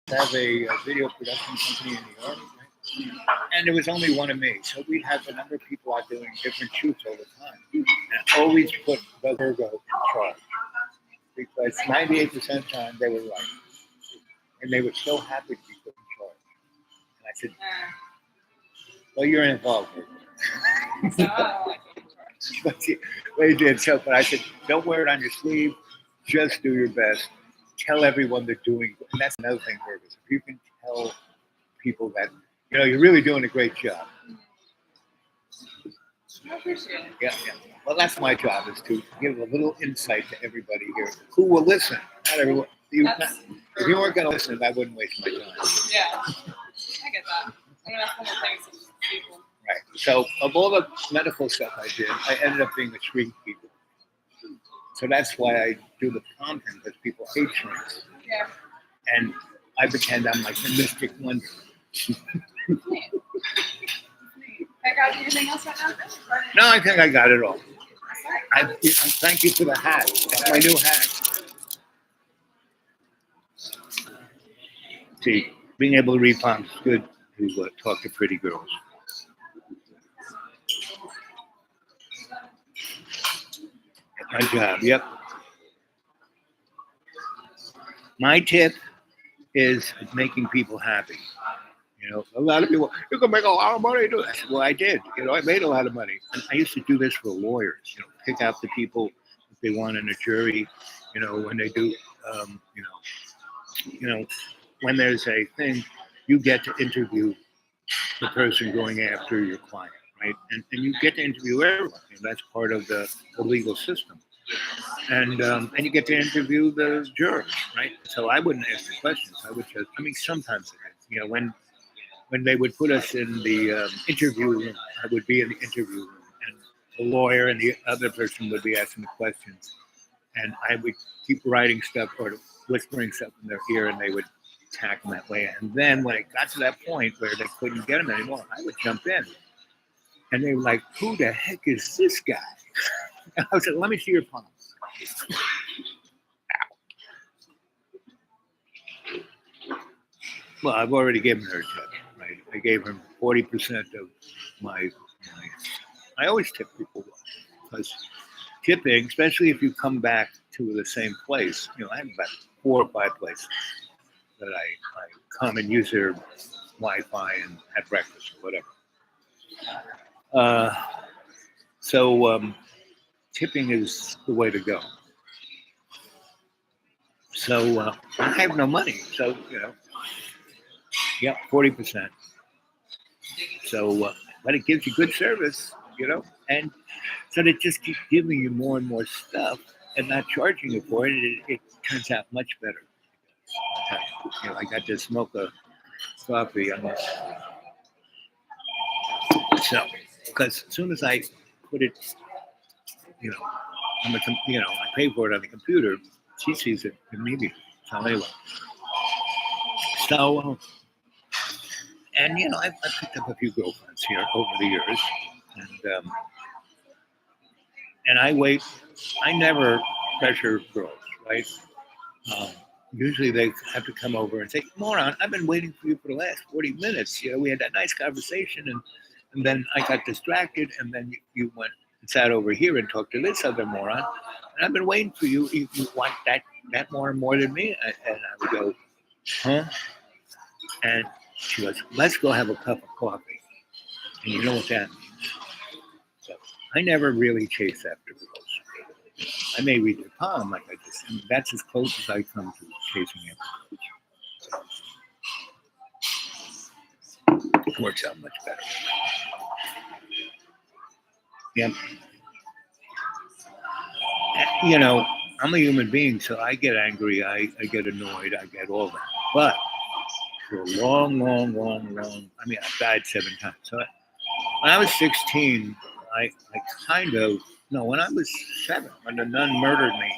have a video production company in New York, right? And there was only one of me, so we have a number of people out doing different shoots all the time. And I always put the Virgo in charge because 98% of the time they were right. And they were so happy to be put in charge. And I said, well, you're involved. So I don't like it. But you did. So, but I said, don't wear it on your sleeve. Just do your best. Tell everyone they're doing. And that's another thing, Virgos. If you can tell people that, you're really doing a great job. I appreciate it. Yeah. Well, that's my job is to give a little insight to everybody here who will listen. Not everyone. If you weren't going to listen, I wouldn't waste my time. Yeah. I get that. I'm gonna have more things to people. Right. So of all the medical stuff I did, I ended up being a shrink keeper. So that's why I do the palm thing, because people hate shrinks. Yeah. And I pretend I'm like the mystic wonder. Neat. I got anything else right now? No, I think I got it all. I thank you for the hat. That's my new hat. See, being able to read palms is good to talk to pretty girls. My job, yep. My tip is making people happy. A lot of people, you can make a lot of money doing that. Well, I did. I made a lot of money. And I used to do this for lawyers, pick out the people that they want in a jury, when they do, when there's a thing, you get to interview the person going after your client, right? And you get to interview everyone. That's part of the legal system. And you get to interview the jurors, right? So I wouldn't ask the questions. I would just, sometimes, when they would put us in the interview room, I would be in the interview room, and the lawyer and the other person would be asking the questions, and I would keep writing stuff or whispering stuff in their ear, and they would attack them that way. And then when it got to that point where they couldn't get them anymore, I would jump in, and they were like, "Who the heck is this guy?" And I was like, "Let me see your palm." Well, I've already given her a tip, right? I gave her 40% of my. I always tip people because tipping, especially if you come back to the same place, I have about 4 or 5 places that I come and use their Wi-Fi and have breakfast or whatever. So tipping is the way to go. So I have no money, so 40%. So, but it gives you good service, and so they just keep giving you more and more stuff and not charging you for it. It turns out much better. I got this mocha coffee on this. So, because as soon as I put it, on the, I pay for it on the computer, she sees it immediately. So anyway, and I've picked up a few girlfriends here over the years, and I wait. I never pressure girls, right? Usually they have to come over and say, "Moron, I've been waiting for you for the last 40 minutes. We had that nice conversation, and then I got distracted, and then you went and sat over here and talked to this other moron, and I've been waiting for you. You want that moron more than me?" And I would go, "Huh?" And she goes, "Let's go have a cup of coffee." And you know what that means. So I never really chase after girls. I may read their palm, like I just said. That's as close as I come to chasing after girls. It works out much better. Yeah. you know, I'm a human being, so I get angry, I get annoyed, I get all that. But for a long, I mean, I've died 7 times. So when I was 16, I kind of, no, when I was 7, when the nun murdered me,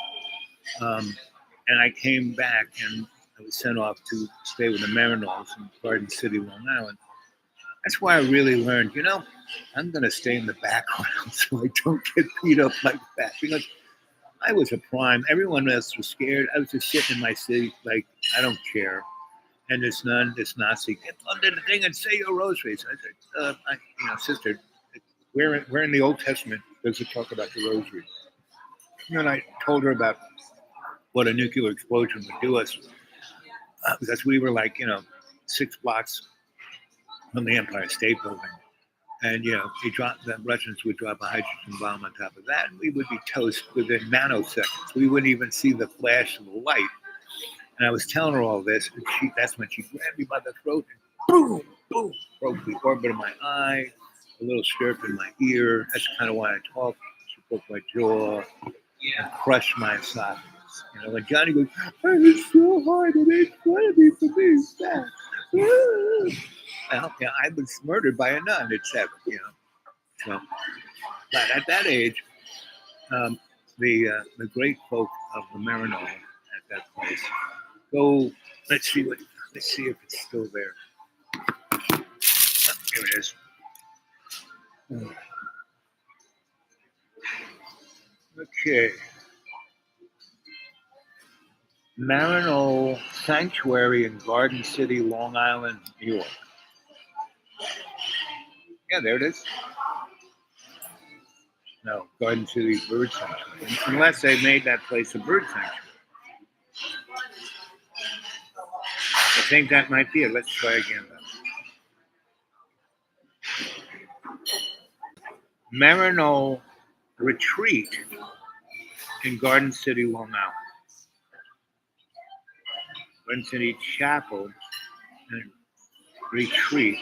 and I came back and I was sent off to stay with the Marinols in Garden City, Long Island. That's why I really learned, I'm going to stay in the background so I don't get beat up like that. Because I was a prime. Everyone else was scared. I was just sitting in my seat, like, I don't care. And this nun, this Nazi, get under the thing and say your rosaries. I said, sister, where in the Old Testament does it talk about the rosary? And then I told her about what a nuclear explosion would do us, because we were like, 6 blocks from the Empire State Building. And, the Russians would drop a hydrogen bomb on top of that, and we would be toast within nanoseconds. We wouldn't even see the flash of the light. And I was telling her all this, and that's when she grabbed me by the throat and boom, boom, broke the orbit of my eye, a little stirp in my ear. That's kind of why I talk. She broke my jaw and crushed my esophagus. When Johnny goes, it's so hard, it ain't funny for me. Well, I was murdered by a nun at 7, So, but at that age, the great folk of the Marino at that place go. Let's see if it's still there. Oh, here it is. Okay. Marino Sanctuary in Garden City, Long Island, New York. Yeah, there it is. No, Garden City Bird Sanctuary. Unless they made that place a bird sanctuary. I think that might be it. Let's try again. Marino Retreat in Garden City, Long Island. Garden City Chapel and Retreat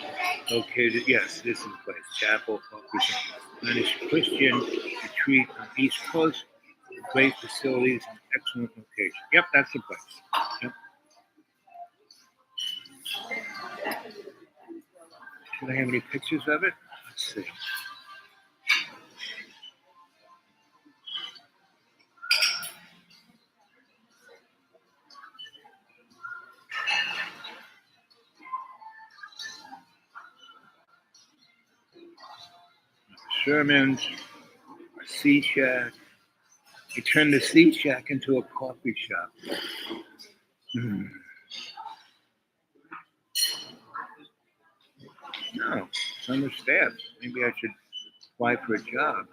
located, yes, this is the place. Chapel, Spanish Christian Retreat on the East Coast. Great facilities and excellent location. Yep, that's the place. Yep. Do I have any pictures of it? Let's see. Sermons, a sea shack. He turned the sea shack into a coffee shop. No, it's understaffed. Maybe I should apply for a job.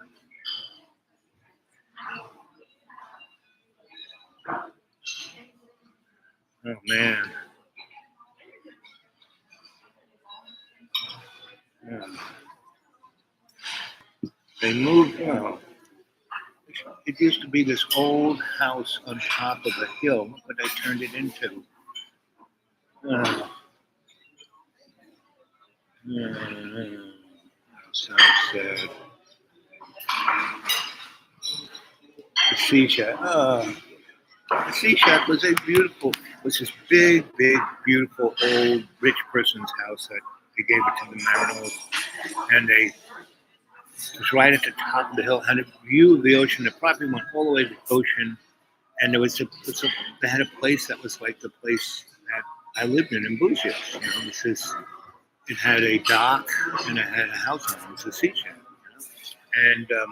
Oh man. Yeah. They moved. It used to be this old house on top of a hill, but they turned it into. So sad. The sea shack. The sea shack was this big, beautiful, old, rich person's house that they gave it to the Marinos, and it was right at the top of the hill, had a view of the ocean. The property went all the way to the ocean, and they had a place that was like the place that I lived in Bougies. It had a dock and it had a house on it. It was a sea shack, and the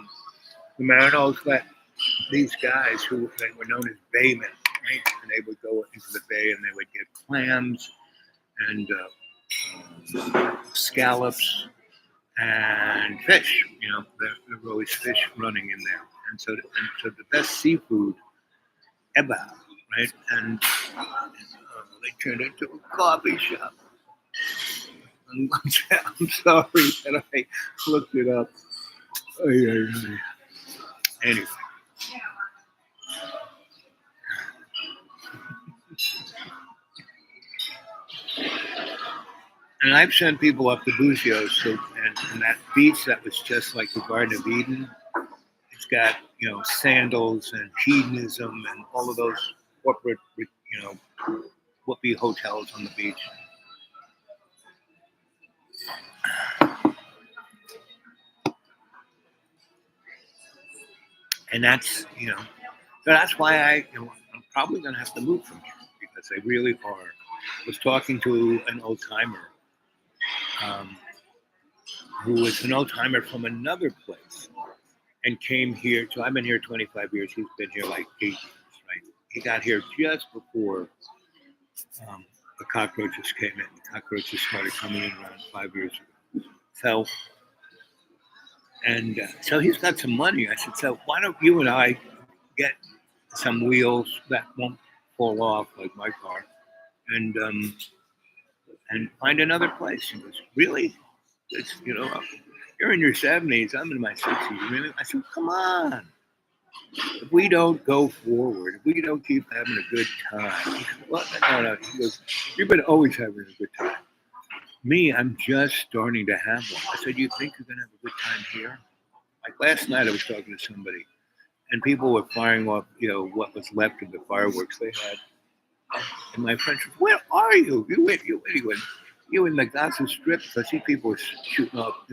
Marinos let these guys who were known as baymen, right? And they would go into the bay and they would get clams and scallops and fish. There were always fish running in there, and so the best seafood ever, right? And they turned it into a coffee shop. I'm sorry that I looked it up. Anyway. And I've sent people up to Buzios, and that beach that was just like the Garden of Eden, It's got, sandals and hedonism and all of those corporate, whoopee hotels on the beach. And so that's why I'm probably going to have to move from here because they really are. I was talking to an old timer who was an old timer from another place and came here. So I've been here 25 years. He's been here like 8 years, right? He got here just before the cockroaches came in. The cockroaches started coming in around 5 years ago. So he's got some money. I said, so why don't you and I get some wheels that won't fall off like my car and find another place? He goes, really? It's, you're in your 70s. I'm in my 60s. Really? I said, come on. If we don't go forward, if we don't keep having a good time. He said, well, no. He goes, you've been always having a good time. Me, I'm just starting to have one. I said, you think you're going to have a good time here? Like last night, I was talking to somebody, and people were firing off, what was left of the fireworks they had. And my friend said, where are you? You in the Gaza Strip? So I see people were shooting off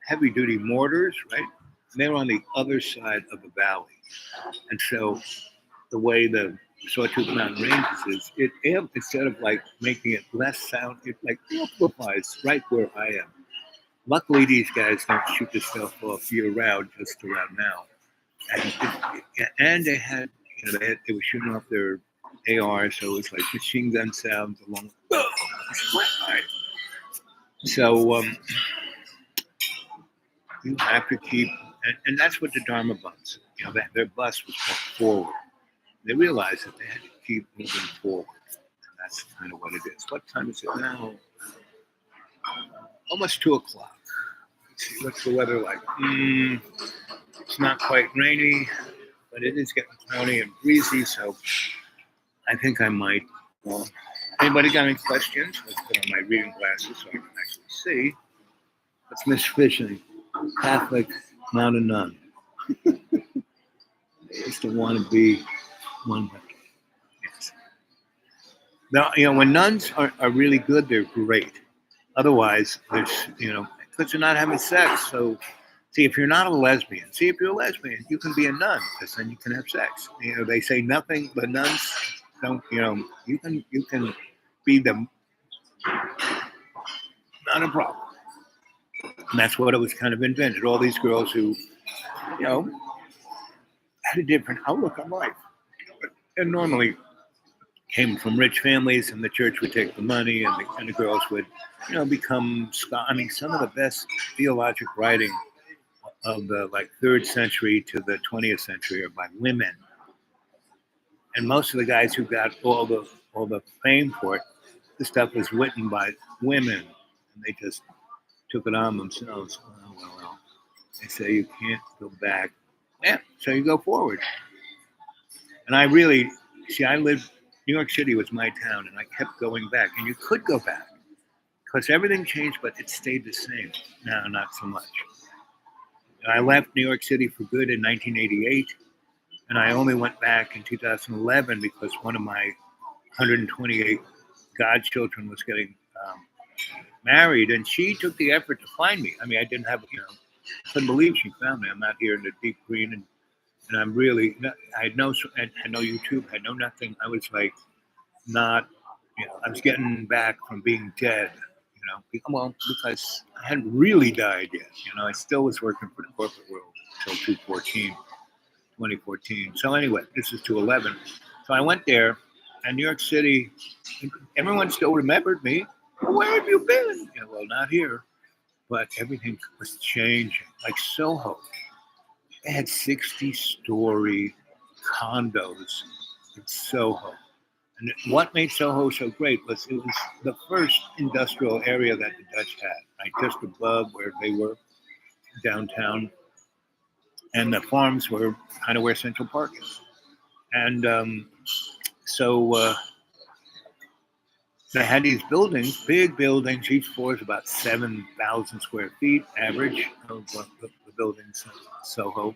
heavy-duty mortars, right? And they were on the other side of the valley. And so the way the Sawtooth Mountain ranges is, instead of like making it less sound, it like amplifies right where I am. Luckily, these guys don't shoot this stuff off year-round, just around now. And they had, they were shooting off their AR, so it was like machine gun sounds along. So you have to keep, and that's what the Dharma bus, their bus was going forward. They realized that they had to keep moving forward. And that's kind of what it is. What time is it now? Almost 2 o'clock. Let's see, what's the weather like? It's not quite rainy, but it is getting cloudy and breezy, so I think I might. Anybody got any questions? Let's put on my reading glasses so I can actually see. What's Miss Fishing? Catholic, not a nun. They used to want to be one. Yes. Now, when nuns are really good, they're great. Otherwise, there's, because they're not having sex. So, see, if you're not a lesbian, if you're a lesbian, you can be a nun because then you can have sex. They say nothing, but nuns don't, you can be them. Not a problem. And that's what it was kind of invented. All these girls who, had a different outlook on life. And normally came from rich families, and the church would take the money, and the girls would, become scholars. I mean, some of the best theologic writing of the 3rd century to the 20th century are by women. And most of the guys who got all the fame for it, the stuff was written by women, and they just took it on themselves. Well. They say you can't go back. Yeah, so you go forward. And I really, New York City was my town, and I kept going back. And you could go back because everything changed, but it stayed the same. No, not so much. I left New York City for good in 1988, and I only went back in 2011 because one of my 128 godchildren was getting married, and she took the effort to find me. I mean, I didn't have, couldn't believe she found me. I'm out here in the deep green, and I'm really, I had no YouTube, had no nothing. I was like, not, I was getting back from being dead, because I hadn't really died yet. I still was working for the corporate world until 2014. So anyway, this is 2011. So I went there, and New York City, everyone still remembered me. Well, where have you been? Well, not here. But everything was changing. Like Soho, they had 60-story condos in Soho. And what made Soho so great was it was the first industrial area that the Dutch had, right? Just above where they were downtown. And the farms were kind of where Central Park is. And so they had these buildings, big buildings. Each floor is about 7,000 square feet average of the buildings in Soho.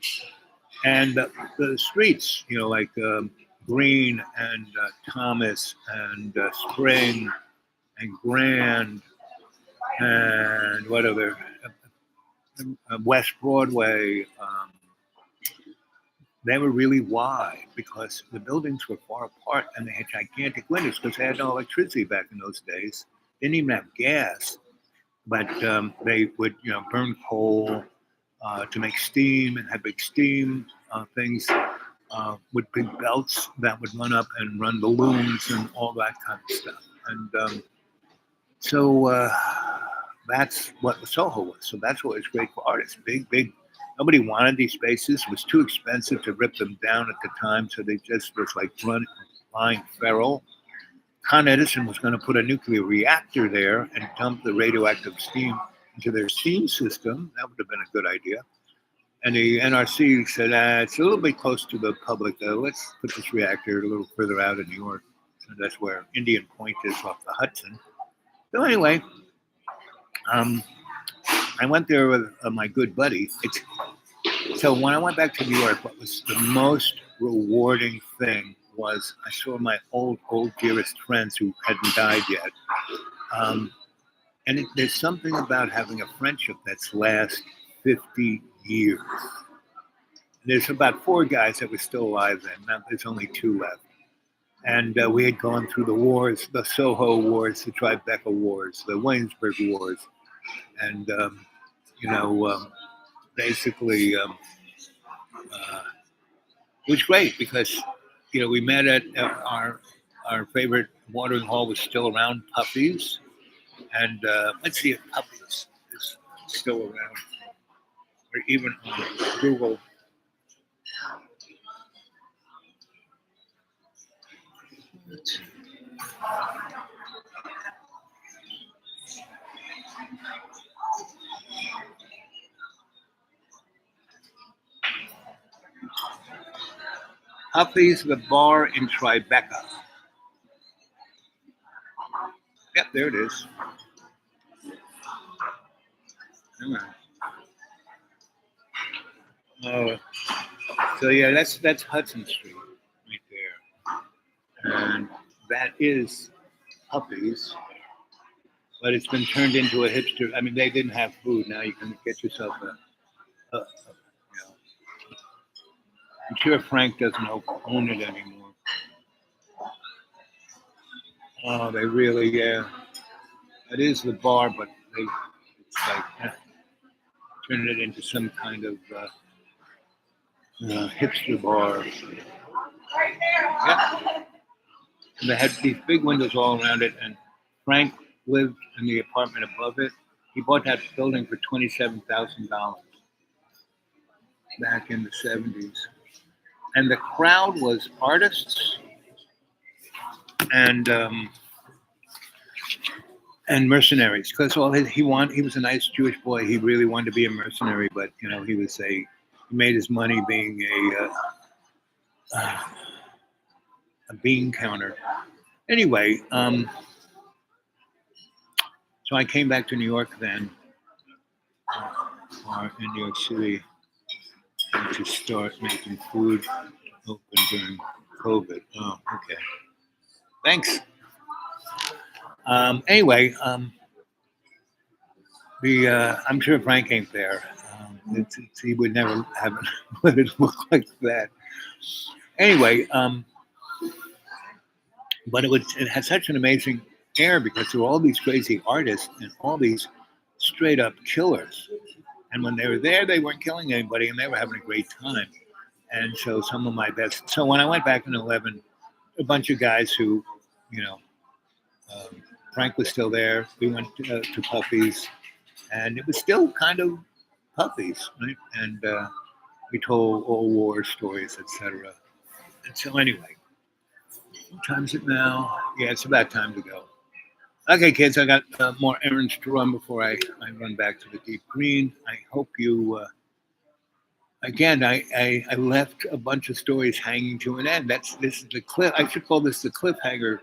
And the streets, like Green and Thomas and Spring and Grand and whatever, West Broadway, they were really wide because the buildings were far apart and they had gigantic windows because they had no electricity back in those days. They didn't even have gas, but they would, burn coal to make steam and had big steam things with big belts that would run up and run the looms and all that kind of stuff. And so that's what the Soho was. So that's what was great for artists. Big. Nobody wanted these spaces. It was too expensive to rip them down at the time. So they just was like lying feral. Con Edison was going to put a nuclear reactor there and dump the radioactive steam into their steam system. That would have been a good idea. And the NRC said, it's a little bit close to the public. Let's put this reactor a little further out in New York. And that's where Indian Point is off the Hudson. So anyway, I went there with my good buddy. So when I went back to New York, what was the most rewarding thing was I saw my old dearest friends who hadn't died yet. And there's something about having a friendship that's last 50 years. There's about 4 guys that were still alive then. Now there's only 2 left. And we had gone through the wars, the Soho Wars, the Tribeca Wars, the Williamsburg Wars. And, basically, it was great because, we met at our favorite watering hole was still around, Puffy's. And let's see if Puffy's is still around, or even on Google. Let's see. Puffy's, the bar in Tribeca. Yep, there it is. So yeah, that's Hudson Street right there, and that is Puffy's, but it's been turned into a hipster. I mean, they didn't have food. Now you can get yourself I'm sure Frank doesn't own it anymore. Oh, they really, yeah. It is the bar, but it's like turning it into some kind of hipster bar. Yeah. And they had these big windows all around it, and Frank lived in the apartment above it. He bought that building for $27,000 back in the 70s. And the crowd was artists and mercenaries, because he was a nice Jewish boy. He really wanted to be a mercenary, but he made his money being a bean counter. Anyway, so I came back to New York then, or in New York City, to start making food open during COVID. Oh, okay. Thanks. Anyway, I'm sure Frank ain't there. He would never have let it look like that. Anyway, but it had such an amazing air because there were all these crazy artists and all these straight up killers. And when they were there, they weren't killing anybody, and they were having a great time. And so some of my best. So when I went back in 2011, a bunch of guys who, Frank was still there. We went to Puffy's, and it was still kind of Puffy's, right? And we told old war stories, etc. And so anyway, what time is it now? Yeah, it's about time to go. Okay, kids, I got more errands to run before I run back to the deep green. I hope you, again, I left a bunch of stories hanging to an end. This is the cliff. I should call this the cliffhanger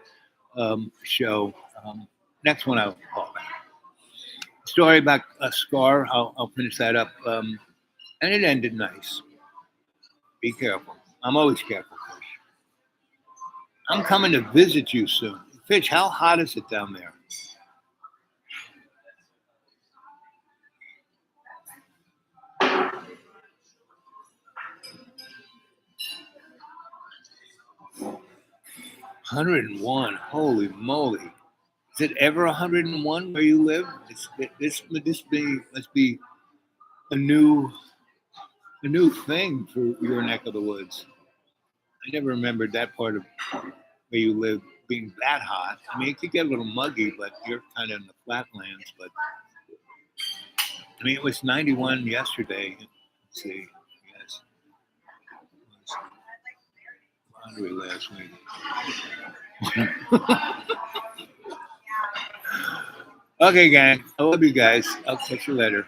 show. Next one I'll call that. Story about a scar. I'll finish that up. And it ended nice. Be careful. I'm always careful, Fish. I'm coming to visit you soon. Fish, how hot is it down there? "101. Holy moly. Is it ever 101 where you live? This must be a new thing for your neck of the woods. I never remembered that part of where you live being that hot. I mean, it could get a little muggy, but you're kind of in the flatlands. But I mean, it was 91 yesterday. Let's see, yes, it was laundry last week. Okay, gang. I love you guys. I'll catch you later.